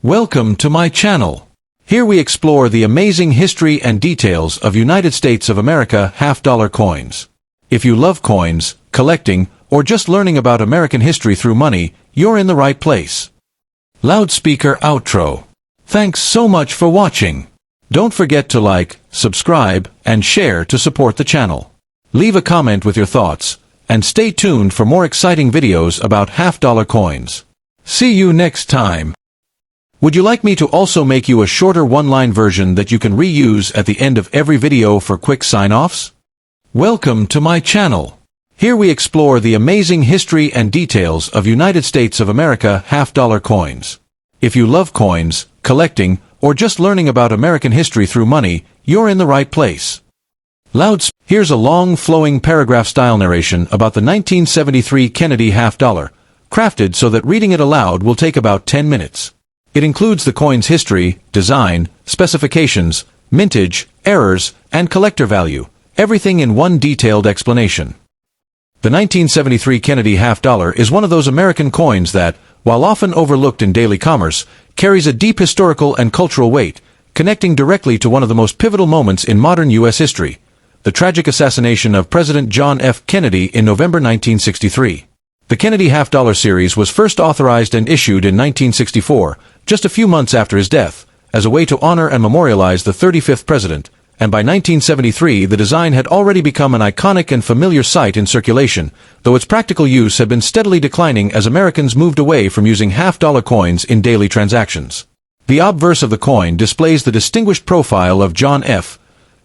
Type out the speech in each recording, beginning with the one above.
Welcome to my channel. Here we explore the amazing history and details of United States of America half-dollar coins. If you love coins, collecting, or just learning about American history through money, you're in the right place. Loudspeaker outro. Thanks so much for watching. Don't forget to like, subscribe, and share to support the channel. Leave a comment with your thoughts, and stay tuned for more exciting videos about half-dollar coins. See you next time. Would you like me to also make you a shorter one-line version that you can reuse at the end of every video for quick sign-offs? Welcome to my channel. Here we explore the amazing history and details of United States of America half-dollar coins. If you love coins, collecting, or just learning about American history through money, you're in the right place. Here's a long, flowing paragraph-style narration about the 1973 Kennedy half-dollar, crafted so that reading it aloud will take about 10 minutes. It includes the coin's history, design, specifications, mintage, errors, and collector value, everything in one detailed explanation. The 1973 Kennedy half-dollar is one of those American coins that, while often overlooked in daily commerce, carries a deep historical and cultural weight, connecting directly to one of the most pivotal moments in modern U.S. history, the tragic assassination of President John F. Kennedy in November 1963. The Kennedy half-dollar series was first authorized and issued in 1964, just a few months after his death, as a way to honor and memorialize the 35th president, and by 1973 the design had already become an iconic and familiar sight in circulation, though its practical use had been steadily declining as Americans moved away from using half-dollar coins in daily transactions. The obverse of the coin displays the distinguished profile of John F.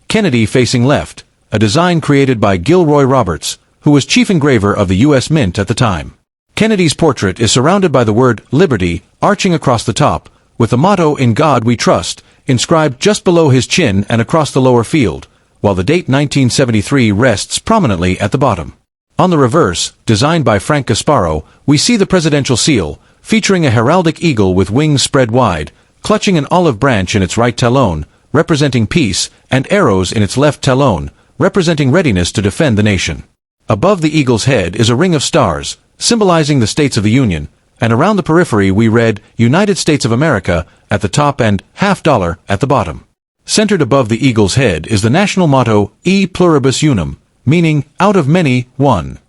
Kennedy facing left, a design created by Gilroy Roberts, who was chief engraver of the U.S. Mint at the time. Kennedy's portrait is surrounded by the word Liberty arching across the top, with the motto "In God We Trust" inscribed just below his chin and across the lower field, while the date 1973 rests prominently at the bottom. On the reverse, designed by Frank Gasparo, we see the presidential seal, featuring a heraldic eagle with wings spread wide, clutching an olive branch in its right talon, representing peace, and arrows in its left talon, representing readiness to defend the nation. Above the eagle's head is a ring of stars, symbolizing the States of the Union, and around the periphery we read United States of America at the top and half-dollar at the bottom. Centered above the eagle's head is the national motto E pluribus unum, meaning out of many, one.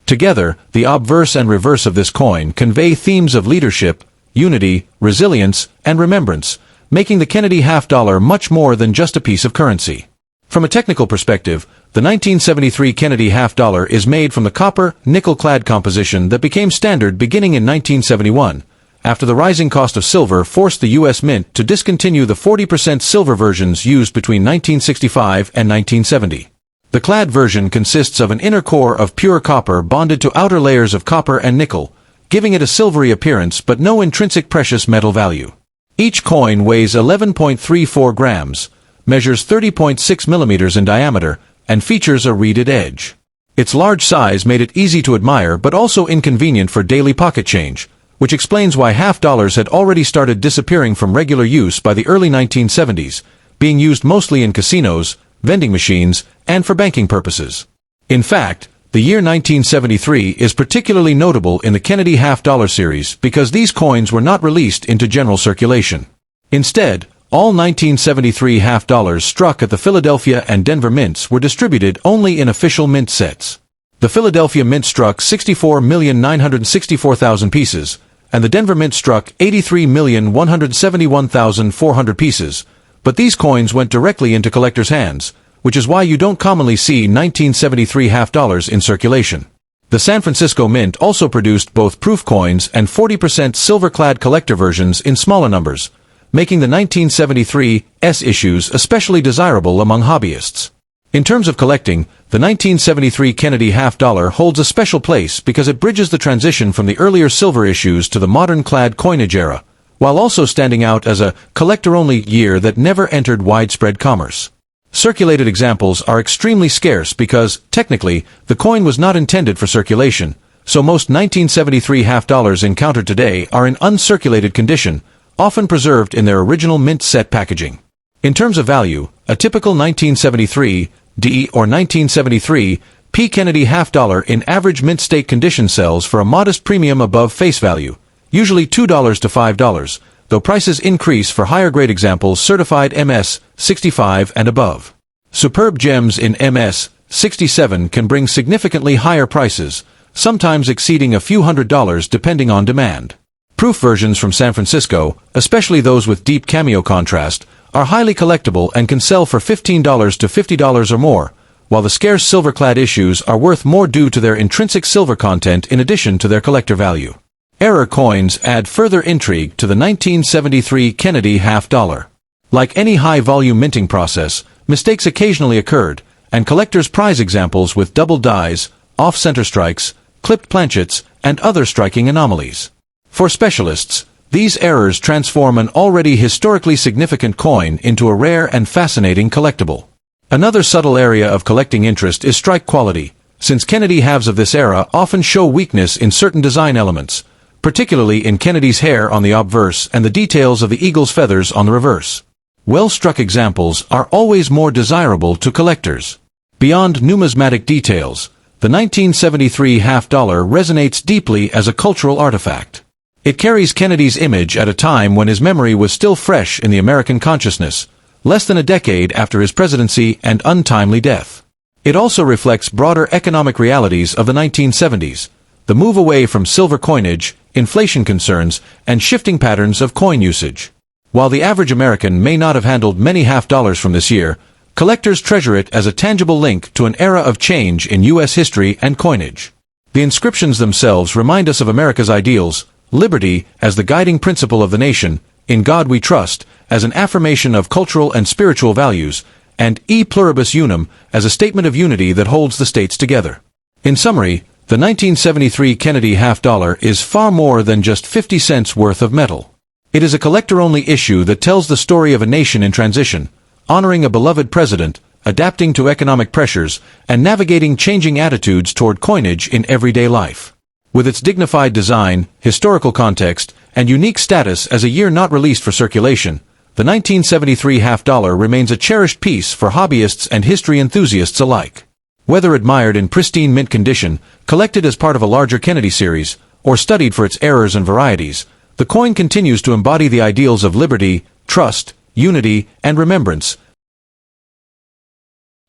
Together, the obverse and reverse of this coin convey themes of leadership, unity, resilience, and remembrance, making the Kennedy half-dollar much more than just a piece of currency. From a technical perspective, the 1973 Kennedy half-dollar is made from the copper, nickel-clad composition that became standard beginning in 1971, after the rising cost of silver forced the U.S. Mint to discontinue the 40% silver versions used between 1965 and 1970. The clad version consists of an inner core of pure copper bonded to outer layers of copper and nickel, giving it a silvery appearance but no intrinsic precious metal value. Each coin weighs 11.34 grams, measures 30.6 millimeters in diameter, and features a reeded edge. Its large size made it easy to admire but also inconvenient for daily pocket change, which explains why half-dollars had already started disappearing from regular use by the early 1970s, being used mostly in casinos, vending machines, and for banking purposes. In fact, the year 1973 is particularly notable in the Kennedy half-dollar series because these coins were not released into general circulation. Instead, all 1973 half-dollars struck at the Philadelphia and Denver mints were distributed only in official mint sets. The Philadelphia mint struck 64,964,000 pieces, and the Denver mint struck 83,171,400 pieces, but these coins went directly into collectors' hands, which is why you don't commonly see 1973 half-dollars in circulation. The San Francisco Mint also produced both proof coins and 40% silver-clad collector versions in smaller numbers, making the 1973 S issues especially desirable among hobbyists. In terms of collecting, the 1973 Kennedy half-dollar holds a special place because it bridges the transition from the earlier silver issues to the modern clad coinage era, while also standing out as a collector-only year that never entered widespread commerce. Circulated examples are extremely scarce because, technically, the coin was not intended for circulation, so most 1973 half-dollars encountered today are in uncirculated condition, often preserved in their original mint set packaging. In terms of value, a typical 1973 D or 1973 P Kennedy half-dollar in average mint state condition sells for a modest premium above face value, usually $2 to $5, though prices increase for higher-grade examples certified MS 65 and above. Superb gems in MS 67 can bring significantly higher prices, sometimes exceeding a few $100s depending on demand. Proof versions from San Francisco, especially those with deep cameo contrast, are highly collectible and can sell for $15 to $50 or more, while the scarce silver-clad issues are worth more due to their intrinsic silver content in addition to their collector value. Error coins add further intrigue to the 1973 Kennedy half-dollar. Like any high-volume minting process, mistakes occasionally occurred, and collectors prize examples with double dies, off-center strikes, clipped planchets, and other striking anomalies. For specialists, these errors transform an already historically significant coin into a rare and fascinating collectible. Another subtle area of collecting interest is strike quality, since Kennedy halves of this era often show weakness in certain design elements, particularly in Kennedy's hair on the obverse and the details of the eagle's feathers on the reverse. Well-struck examples are always more desirable to collectors. Beyond numismatic details, the 1973 half-dollar resonates deeply as a cultural artifact. It carries Kennedy's image at a time when his memory was still fresh in the American consciousness, less than a decade after his presidency and untimely death. It also reflects broader economic realities of the 1970s, the move away from silver coinage, inflation concerns, and shifting patterns of coin usage. While the average American may not have handled many half-dollars from this year, collectors treasure it as a tangible link to an era of change in U.S. history and coinage. The inscriptions themselves remind us of America's ideals: liberty as the guiding principle of the nation, in God we trust, as an affirmation of cultural and spiritual values, and e pluribus unum as a statement of unity that holds the states together. In summary, the 1973 Kennedy half-dollar is far more than just 50 cents worth of metal. It is a collector-only issue that tells the story of a nation in transition, honoring a beloved president, adapting to economic pressures, and navigating changing attitudes toward coinage in everyday life. With its dignified design, historical context, and unique status as a year not released for circulation, the 1973 half-dollar remains a cherished piece for hobbyists and history enthusiasts alike. Whether admired in pristine mint condition, collected as part of a larger Kennedy series, or studied for its errors and varieties, the coin continues to embody the ideals of liberty, trust, unity, and remembrance.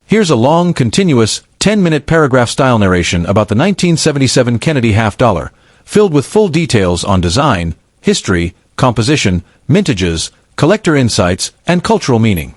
Here's a long, continuous, 10-minute paragraph-style narration about the 1977 Kennedy half-dollar, filled with full details on design, history, composition, mintages, collector insights, and cultural meaning.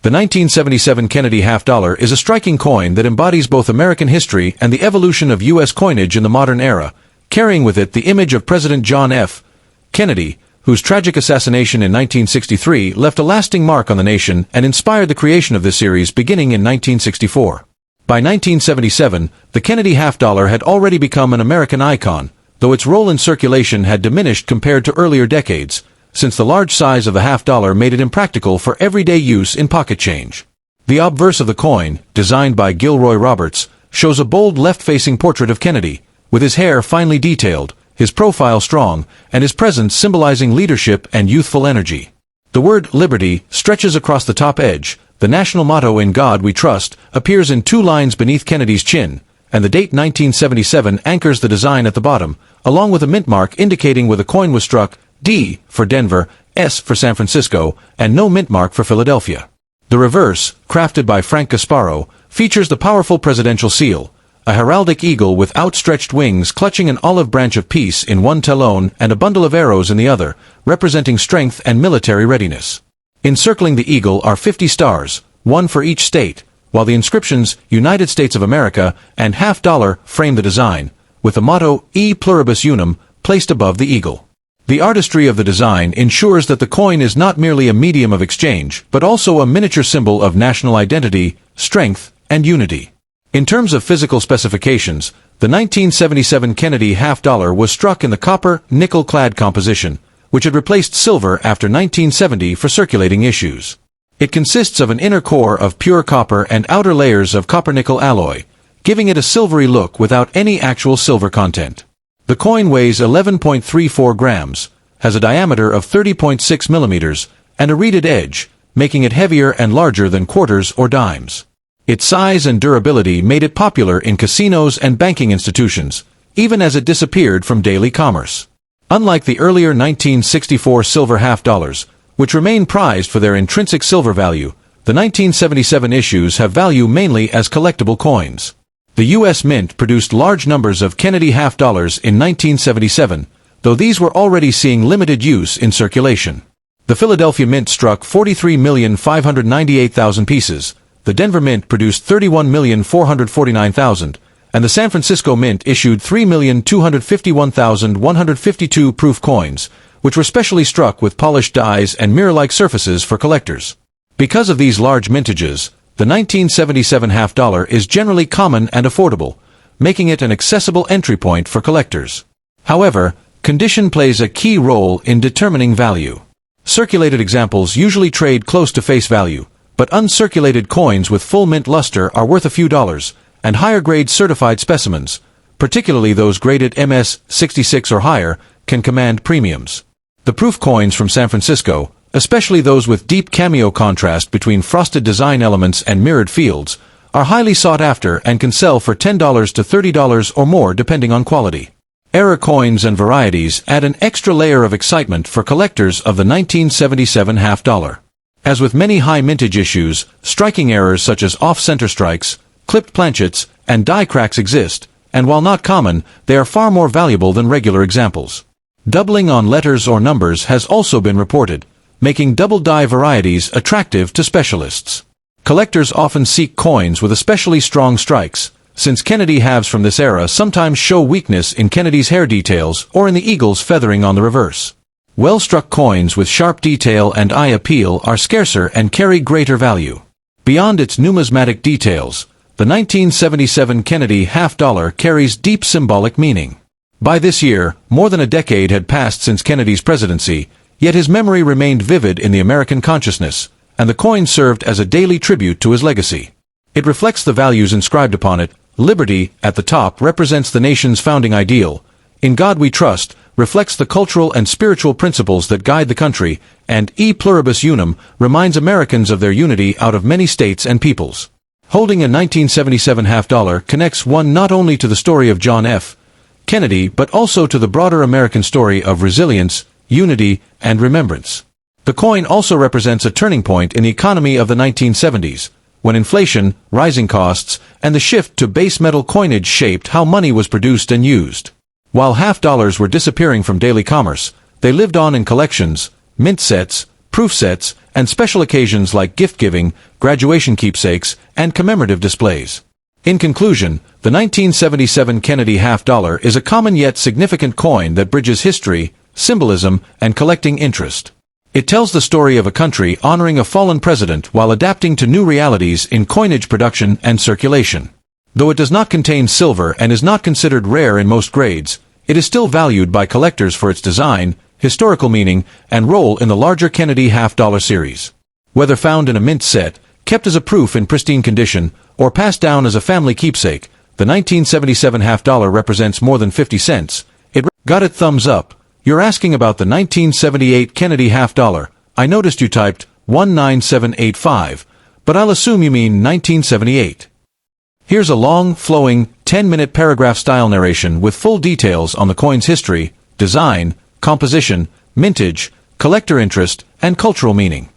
The 1977 Kennedy half-dollar is a striking coin that embodies both American history and the evolution of U.S. coinage in the modern era, carrying with it the image of President John F. Kennedy, whose tragic assassination in 1963 left a lasting mark on the nation and inspired the creation of this series beginning in 1964. By 1977, the Kennedy half-dollar had already become an American icon, though its role in circulation had diminished compared to earlier decades, since the large size of the half-dollar made it impractical for everyday use in pocket change. The obverse of the coin, designed by Gilroy Roberts, shows a bold left-facing portrait of Kennedy, with his hair finely detailed, his profile strong, and his presence symbolizing leadership and youthful energy. The word liberty stretches across the top edge. The national motto "In God We Trust" appears in 2 lines beneath Kennedy's chin, and the date 1977 anchors the design at the bottom, along with a mint mark indicating where the coin was struck: D for Denver, S for San Francisco, and no mint mark for Philadelphia. The reverse, crafted by Frank Gasparo, features the powerful presidential seal, a heraldic eagle with outstretched wings clutching an olive branch of peace in one talon and a bundle of arrows in the other, representing strength and military readiness. Encircling the eagle are 50 stars, 1 for each state, while the inscriptions "United States of America" and "half-dollar" frame the design, with the motto "E pluribus unum" placed above the eagle. The artistry of the design ensures that the coin is not merely a medium of exchange, but also a miniature symbol of national identity, strength, and unity. In terms of physical specifications, the 1977 Kennedy half-dollar was struck in the copper, nickel-clad composition, which had replaced silver after 1970 for circulating issues. It consists of an inner core of pure copper and outer layers of copper-nickel alloy, giving it a silvery look without any actual silver content. The coin weighs 11.34 grams, has a diameter of 30.6 millimeters, and a reeded edge, making it heavier and larger than quarters or dimes. Its size and durability made it popular in casinos and banking institutions, even as it disappeared from daily commerce. Unlike the earlier 1964 silver half dollars, which remain prized for their intrinsic silver value, the 1977 issues have value mainly as collectible coins. The U.S. Mint produced large numbers of Kennedy half dollars in 1977, though these were already seeing limited use in circulation. The Philadelphia Mint struck 43,598,000 pieces, the Denver Mint produced 31,449,000, and the San Francisco Mint issued 3,251,152 proof coins, which were specially struck with polished dies and mirror-like surfaces for collectors. Because of these large mintages, the 1977 half dollar is generally common and affordable, making it an accessible entry point for collectors. However, condition plays a key role in determining value. Circulated examples usually trade close to face value, but uncirculated coins with full mint luster are worth a few dollars, and higher-grade certified specimens, particularly those graded MS-66 or higher, can command premiums. The proof coins from San Francisco, especially those with deep cameo contrast between frosted design elements and mirrored fields, are highly sought after and can sell for $10 to $30 or more depending on quality. Error coins and varieties add an extra layer of excitement for collectors of the 1977 half dollar. As with many high mintage issues, striking errors such as off-center strikes, clipped planchets, and die cracks exist, and while not common, they are far more valuable than regular examples. Doubling on letters or numbers has also been reported, making double die varieties attractive to specialists. Collectors often seek coins with especially strong strikes, since Kennedy halves from this era sometimes show weakness in Kennedy's hair details or in the eagle's feathering on the reverse. Well-struck coins with sharp detail and eye appeal are scarcer and carry greater value. Beyond its numismatic details, the 1977 Kennedy half dollar carries deep symbolic meaning. By this year, more than a decade had passed since Kennedy's presidency, yet his memory remained vivid in the American consciousness, and the coin served as a daily tribute to his legacy. It reflects the values inscribed upon it. Liberty, at the top, represents the nation's founding ideal. In God We Trust, reflects the cultural and spiritual principles that guide the country, and E Pluribus Unum reminds Americans of their unity out of many states and peoples. Holding a 1977 half dollar connects one not only to the story of John F. Kennedy but also to the broader American story of resilience, unity, and remembrance. The coin also represents a turning point in the economy of the 1970s, when inflation, rising costs, and the shift to base metal coinage shaped how money was produced and used. While half dollars were disappearing from daily commerce, they lived on in collections, mint sets, proof sets, and special occasions like gift-giving, graduation keepsakes, and commemorative displays. In conclusion, the 1977 Kennedy half dollar is a common yet significant coin that bridges history, symbolism, and collecting interest. It tells the story of a country honoring a fallen president while adapting to new realities in coinage production and circulation. Though it does not contain silver and is not considered rare in most grades, it is still valued by collectors for its design, historical meaning, and role in the larger Kennedy half-dollar series. Whether found in a mint set, kept as a proof in pristine condition, or passed down as a family keepsake, the 1977 half-dollar represents more than 50 cents. It got it thumbs up. You're asking about the 1978 Kennedy half dollar. I noticed you typed 19785, but I'll assume you mean 1978. Here's a long, flowing, 10-minute paragraph-style narration with full details on the coin's history, design, composition, mintage, collector interest, and cultural meaning.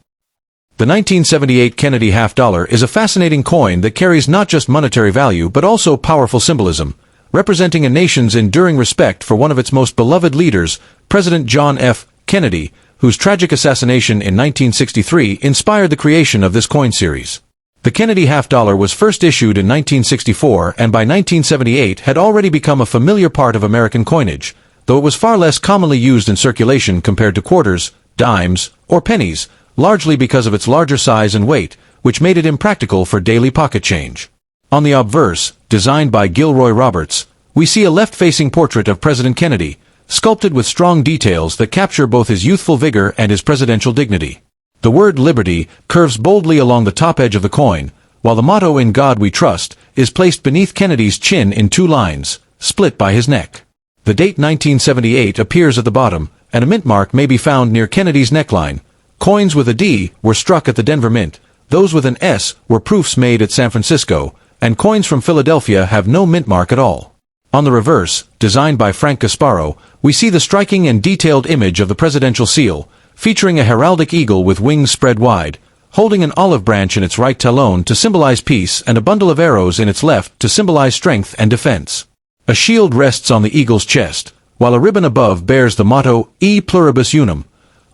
The 1978 Kennedy half dollar is a fascinating coin that carries not just monetary value but also powerful symbolism, representing a nation's enduring respect for one of its most beloved leaders, President John F. Kennedy, whose tragic assassination in 1963 inspired the creation of this coin series. The Kennedy half dollar was first issued in 1964 and by 1978 had already become a familiar part of American coinage, though it was far less commonly used in circulation compared to quarters, dimes, or pennies, largely because of its larger size and weight, which made it impractical for daily pocket change. On the obverse, designed by Gilroy Roberts, we see a left-facing portrait of President Kennedy, sculpted with strong details that capture both his youthful vigor and his presidential dignity. The word liberty curves boldly along the top edge of the coin, while the motto "In God We Trust" is placed beneath Kennedy's chin in two lines, split by his neck. The date 1978 appears at the bottom, and a mint mark may be found near Kennedy's neckline. Coins with a D were struck at the Denver Mint, those with an S were proofs made at San Francisco, and coins from Philadelphia have no mint mark at all. On the reverse, designed by Frank Gasparo, we see the striking and detailed image of the presidential seal, featuring a heraldic eagle with wings spread wide, holding an olive branch in its right talon to symbolize peace and a bundle of arrows in its left to symbolize strength and defense. A shield rests on the eagle's chest, while a ribbon above bears the motto E pluribus unum,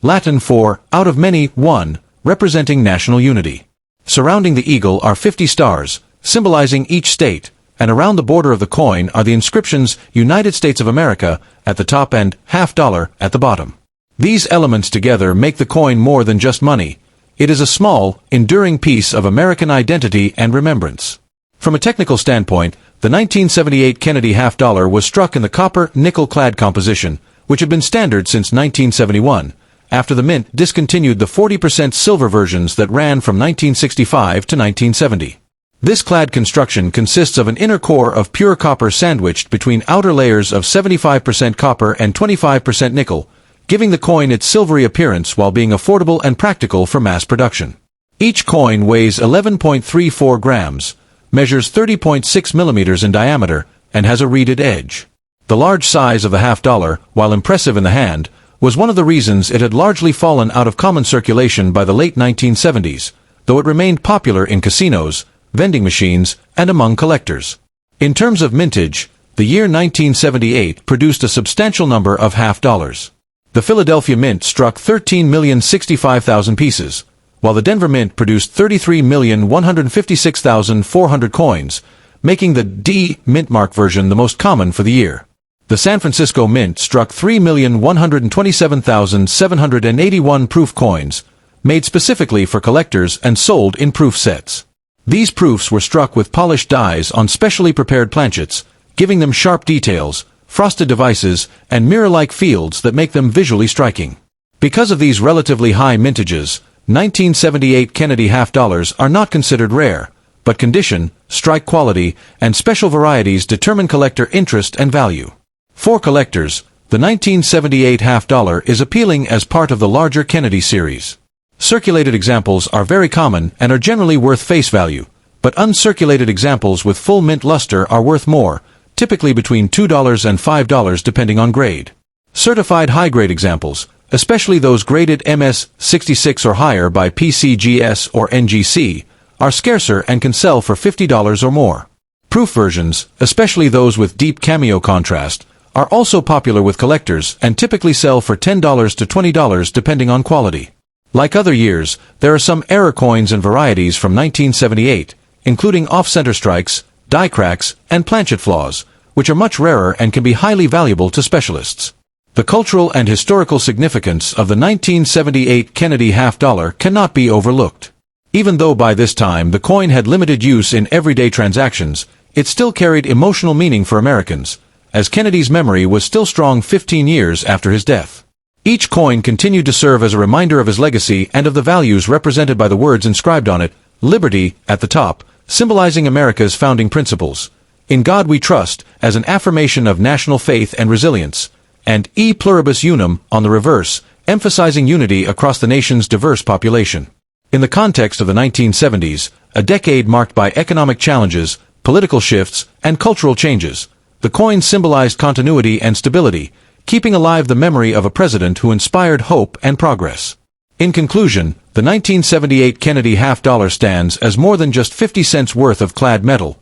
Latin for out of many, one, representing national unity. Surrounding the eagle are 50 stars, symbolizing each state, and around the border of the coin are the inscriptions United States of America at the top and $50 at the bottom. These elements together make the coin more than just money. It is a small, enduring piece of American identity and remembrance. From a technical standpoint, the 1978 Kennedy $50 was struck in the copper nickel-clad composition, which had been standard since 1971, after the Mint discontinued the 40% silver versions that ran from 1965 to 1970. This clad construction consists of an inner core of pure copper sandwiched between outer layers of 75% copper and 25% nickel, giving the coin its silvery appearance while being affordable and practical for mass production. Each coin weighs 11.34 grams, measures 30.6 millimeters in diameter, and has a reeded edge. The large size of the $50, while impressive in the hand, was one of the reasons it had largely fallen out of common circulation by the late 1970s, though it remained popular in casinos, vending machines, and among collectors. In terms of mintage, the year 1978 produced a substantial number of $50. The Philadelphia Mint struck 13,065,000 pieces, while the Denver Mint produced 33,156,400 coins, making the D mint mark version the most common for the year. The San Francisco Mint struck 3,127,781 proof coins, made specifically for collectors and sold in proof sets. These proofs were struck with polished dies on specially prepared planchets, giving them sharp details, frosted devices, and mirror-like fields that make them visually striking. Because of these relatively high mintages, 1978 Kennedy $50 are not considered rare, but condition, strike quality, and special varieties determine collector interest and value. For collectors, the 1978 $50 is appealing as part of the larger Kennedy series. Circulated examples are very common and are generally worth face value, but uncirculated examples with full mint luster are worth more, typically between $2 and $5 depending on grade. Certified high-grade examples, especially those graded MS-66 or higher by PCGS or NGC, are scarcer and can sell for $50 or more. Proof versions, especially those with deep cameo contrast, are also popular with collectors and typically sell for $10 to $20 depending on quality. Like other years, there are some error coins and varieties from 1978, including off-center strikes, die cracks, and planchet flaws, which are much rarer and can be highly valuable to specialists. The cultural and historical significance of the 1978 Kennedy $50 cannot be overlooked. Even though by this time the coin had limited use in everyday transactions, it still carried emotional meaning for Americans, as Kennedy's memory was still strong 15 years after his death. Each coin continued to serve as a reminder of his legacy and of the values represented by the words inscribed on it, Liberty, at the top, symbolizing America's founding principles, In God We Trust, as an affirmation of national faith and resilience, and E pluribus unum, on the reverse, emphasizing unity across the nation's diverse population. In the context of the 1970s, a decade marked by economic challenges, political shifts, and cultural changes, the coin symbolized continuity and stability, keeping alive the memory of a president who inspired hope and progress. In conclusion, the 1978 Kennedy $50 stands as more than just 50 cents worth of clad metal.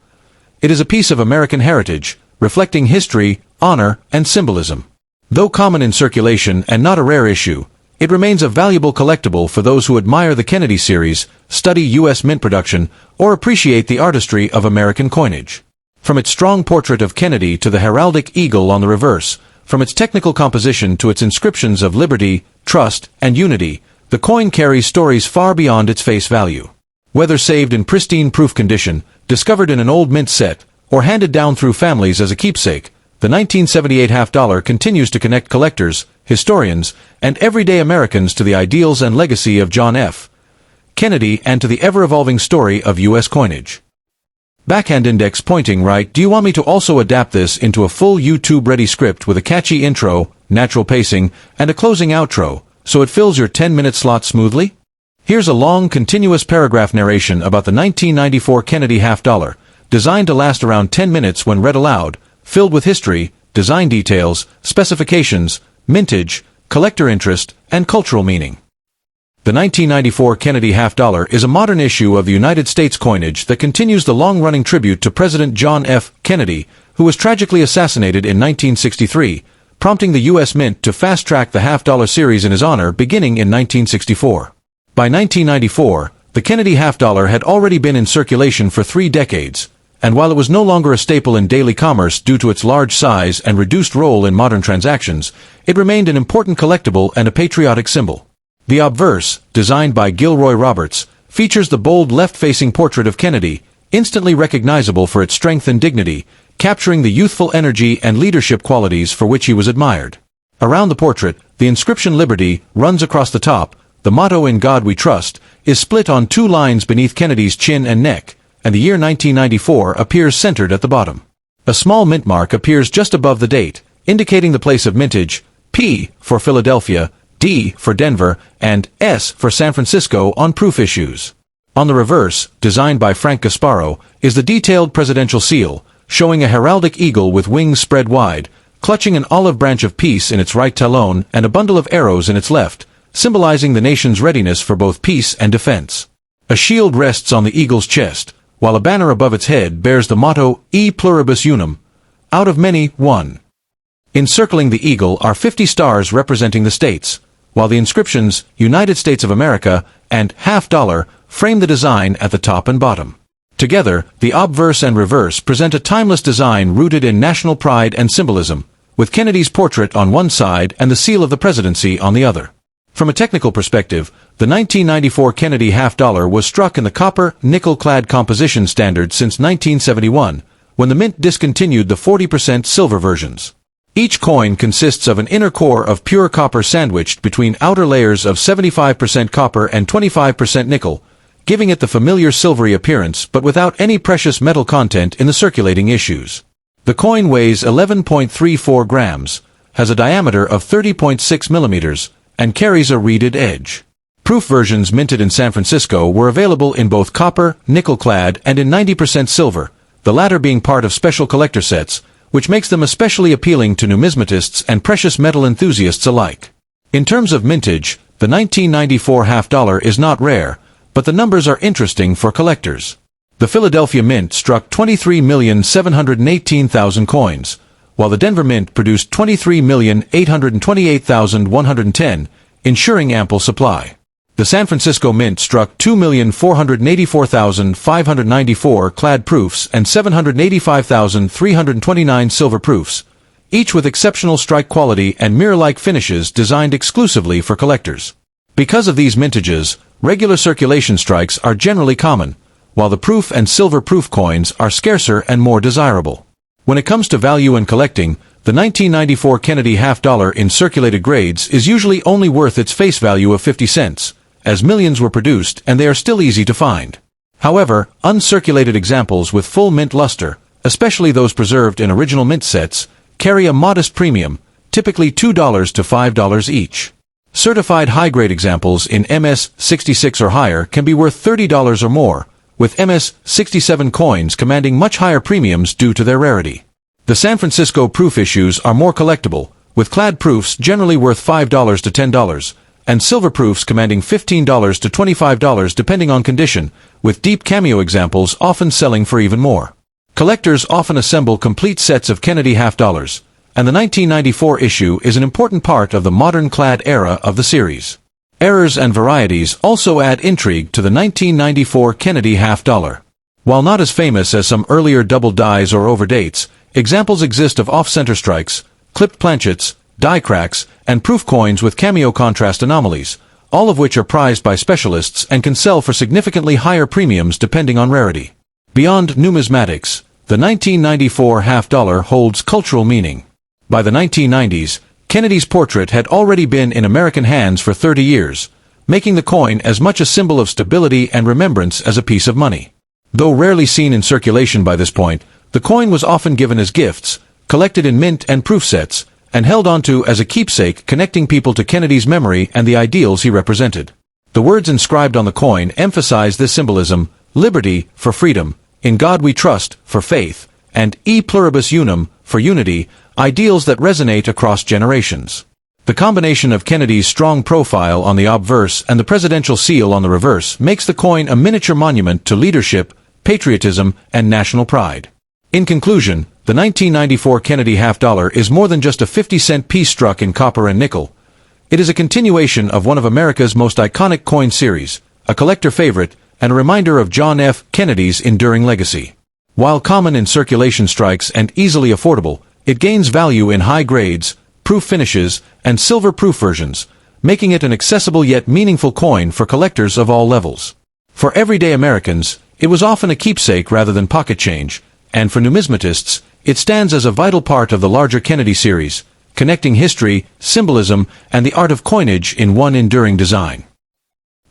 It is a piece of American heritage, reflecting history, honor, and symbolism. Though common in circulation and not a rare issue, it remains a valuable collectible for those who admire the Kennedy series, study U.S. mint production, or appreciate the artistry of American coinage. From its strong portrait of Kennedy to the heraldic eagle on the reverse, from its technical composition to its inscriptions of liberty, trust, and unity, the coin carries stories far beyond its face value. Whether saved in pristine proof condition, discovered in an old mint set, or handed down through families as a keepsake, the 1978 $50 continues to connect collectors, historians, and everyday Americans to the ideals and legacy of John F. Kennedy and to the ever-evolving story of U.S. coinage. Backhand index pointing right. Do you want me to also adapt this into a full YouTube-ready script with a catchy intro, natural pacing, and a closing outro, so it fills your 10-minute slot smoothly? Here's a long, continuous paragraph narration about the 1994 Kennedy $50, designed to last around 10 minutes when read aloud, filled with history, design details, specifications, mintage, collector interest, and cultural meaning. The 1994 Kennedy half-dollar is a modern issue of the United States coinage that continues the long-running tribute to President John F. Kennedy, who was tragically assassinated in 1963, prompting the U.S. Mint to fast-track the half-dollar series in his honor beginning in 1964. By 1994, the Kennedy half-dollar had already been in circulation for 3 decades, and while it was no longer a staple in daily commerce due to its large size and reduced role in modern transactions, it remained an important collectible and a patriotic symbol. The obverse, designed by Gilroy Roberts, features the bold left-facing portrait of Kennedy, instantly recognizable for its strength and dignity, capturing the youthful energy and leadership qualities for which he was admired. Around the portrait, the inscription Liberty runs across the top. The motto "In God We Trust" is split on 2 lines beneath Kennedy's chin and neck, and the year 1994 appears centered at the bottom. A small mint mark appears just above the date, indicating the place of mintage, P for Philadelphia, D for Denver, and S for San Francisco on proof issues. On the reverse, designed by Frank Gasparo, is the detailed presidential seal, showing a heraldic eagle with wings spread wide, clutching an olive branch of peace in its right talon and a bundle of arrows in its left, symbolizing the nation's readiness for both peace and defense. A shield rests on the eagle's chest, while a banner above its head bears the motto E pluribus unum, out of many, one. Encircling the eagle are 50 stars representing the states, while the inscriptions United States of America and half-dollar frame the design at the top and bottom. Together, the obverse and reverse present a timeless design rooted in national pride and symbolism, with Kennedy's portrait on one side and the seal of the presidency on the other. From a technical perspective, the 1994 Kennedy half-dollar was struck in the copper, nickel-clad composition standard since 1971, when the Mint discontinued the 40% silver versions. Each coin consists of an inner core of pure copper sandwiched between outer layers of 75% copper and 25% nickel, giving it the familiar silvery appearance but without any precious metal content in the circulating issues. The coin weighs 11.34 grams, has a diameter of 30.6 millimeters, and carries a reeded edge. Proof versions minted in San Francisco were available in both copper, nickel-clad, and in 90% silver, the latter being part of special collector sets, which makes them especially appealing to numismatists and precious metal enthusiasts alike. In terms of mintage, the 1994 half-dollar is not rare, but the numbers are interesting for collectors. The Philadelphia Mint struck 23,718,000 coins, while the Denver Mint produced 23,828,110, ensuring ample supply. The San Francisco Mint struck 2,484,594 clad proofs and 785,329 silver proofs, each with exceptional strike quality and mirror-like finishes designed exclusively for collectors. Because of these mintages, regular circulation strikes are generally common, while the proof and silver proof coins are scarcer and more desirable. When it comes to value and collecting, the 1994 Kennedy half-dollar in circulated grades is usually only worth its face value of 50 cents, as millions were produced and they are still easy to find. However, uncirculated examples with full mint luster, especially those preserved in original mint sets, carry a modest premium, typically $2 to $5 each. Certified high-grade examples in MS-66 or higher can be worth $30 or more, with MS-67 coins commanding much higher premiums due to their rarity. The San Francisco proof issues are more collectible, with clad proofs generally worth $5 to $10, and silver proofs commanding $15 to $25 depending on condition, with deep cameo examples often selling for even more. Collectors often assemble complete sets of Kennedy half-dollars, and the 1994 issue is an important part of the modern clad era of the series. Errors and varieties also add intrigue to the 1994 Kennedy half-dollar. While not as famous as some earlier double dies or overdates, examples exist of off-center strikes, clipped planchets, die cracks, and proof coins with cameo contrast anomalies, all of which are prized by specialists and can sell for significantly higher premiums depending on rarity. Beyond numismatics, the 1994 half-dollar holds cultural meaning. By the 1990s, Kennedy's portrait had already been in American hands for 30 years, making the coin as much a symbol of stability and remembrance as a piece of money. Though rarely seen in circulation by this point, the coin was often given as gifts, collected in mint and proof sets, and held onto as a keepsake connecting people to Kennedy's memory and the ideals he represented. The words inscribed on the coin emphasize this symbolism: liberty, for freedom, in God we trust, for faith, and e pluribus unum, for unity, ideals that resonate across generations. The combination of Kennedy's strong profile on the obverse and the presidential seal on the reverse makes the coin a miniature monument to leadership, patriotism, and national pride. In conclusion, the 1994 Kennedy half-dollar is more than just a 50-cent piece struck in copper and nickel. It is a continuation of one of America's most iconic coin series, a collector favorite, and a reminder of John F. Kennedy's enduring legacy. While common in circulation strikes and easily affordable, it gains value in high grades, proof finishes, and silver-proof versions, making it an accessible yet meaningful coin for collectors of all levels. For everyday Americans, it was often a keepsake rather than pocket change, and for numismatists, it stands as a vital part of the larger Kennedy series, connecting history, symbolism, and the art of coinage in one enduring design.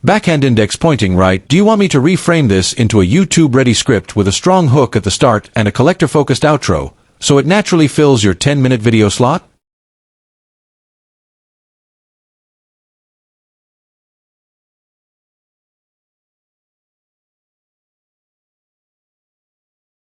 Backhand index pointing right. Do you want me to reframe this into a YouTube-ready script with a strong hook at the start and a collector-focused outro, so it naturally fills your 10-minute video slot?